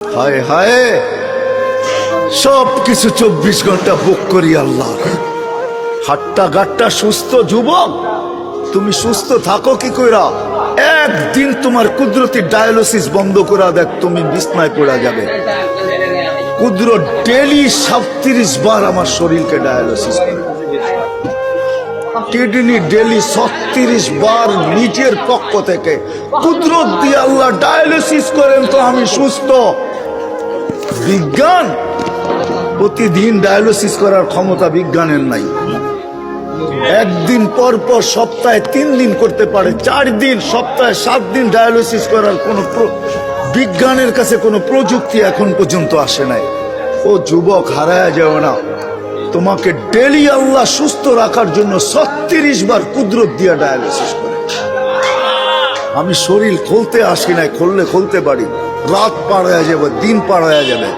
হায় হায়, সব কিছু 24 ঘন্টা বুক করি আল্লাহ। হাট্টা গাট্টা সুস্থ যুবক, তুমি সুস্থ থাকো কি কইরা? একদিন তোমার কুদরতি ডায়ালিসিস বন্ধ করা দেখ, তুমি বিছনায় পড়া যাবে। কুদরত ডেলি 37 বার আমার শরীরকে ডায়ালিসিস করে, কিডনি ডেলি 36 বার নিজের পক্ষ থেকে কুদরত দিয়ে আল্লাহ ডায়ালিসিস করেন, তো আমি সুস্থ। বিজ্ঞান প্রতিদিন ডায়ালিসিস করার ক্ষমতা বিজ্ঞানের নাই। একদিন পর পর সপ্তাহে 3 দিন করতে পারে, 4 দিন, সপ্তাহে 7 দিন ডায়ালিসিস করার কোন বিজ্ঞানের কাছে কোনো প্রযুক্তি এখন পর্যন্ত আসে নাই। ও যুবক, হারায় যাও না, তোমাকে ডেলি আল্লাহ সুস্থ রাখার জন্য 36 বার কুদরত দিয়া ডায়ালিসিস করে। আমি শরীর খুলতে আসি নাই, খুললে খুলতে পারি, রাত পার হয়ে যাবে, দিন পার হয়ে যাবে।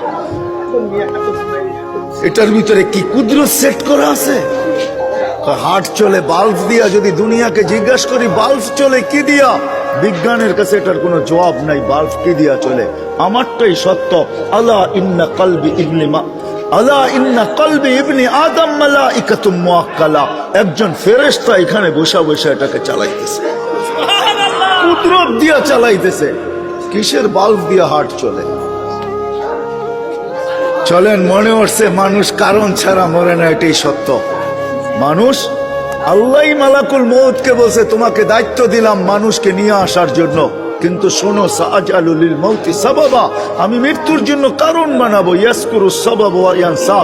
এটার ভিতরে কি কুদরত সেট করা আছে? হার্ট চলে বাল্ব দিয়া। যদি দুনিয়াকে জিজ্ঞাসা করি বাল্ব চলে কি দিয়া, বিজ্ঞানের কাছে এটার কোনো জবাব নাই। বাল্ব কি দিয়া চলে? আমারটাই সত্য। আলা ইন্না কলবি ইবনি আদম মালাইকাতুম মুআক্কালা। একজন ফেরেশতা এখানে বসা বসা এটাকে চালাইতেছে, কুদরত দিয়া চালাইতেছে। কিসের বাল্ব দিয়া হার্ট চলে? চলেন, মনে হচ্ছে মানুষ কারণ ছাড়া মরে না, এটাই সত্য। মানুষ, আল্লাহই মালাকুল মউতকে বলছে তোমাকে দায়িত্ব দিলাম মানুষকে নিয়ে আসার জন্য, কিন্তু শোনো, সাআজালু লিল মাউতি সাবাবা, আমি মৃত্যুর জন্য কারণ বানাবো। ইয়াসকুরুস সাবাব ওয়া ইয়ানসা,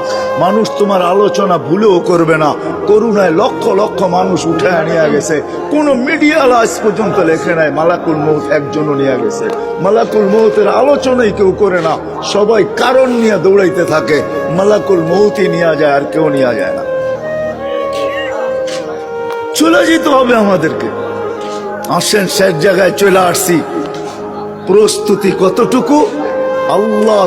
মানুষ তোমার আলোচনা ভুলেও করবে না। করুণায় লক্ষ লক্ষ মানুষ উঠায় নিয়ে গেছে, কোন মিডিয়া আজ পর্যন্ত লেখে নাই মালাকুল মউত একজনও নিয়ে গেছে। মালাকুল মউতের আলোচনাই কেউ করে না, সবাই কারণ নিয়ে দৌড়াইতে থাকে। মালাকুল মউতই নিয়ে যায়, আর কেউ নিয়ে যায় না। চলে যেতে হবে আমাদেরকে। আসেন, শেষ জায়গায় চলে আসছি। প্রস্তুতি কতটুকু আল্লাহ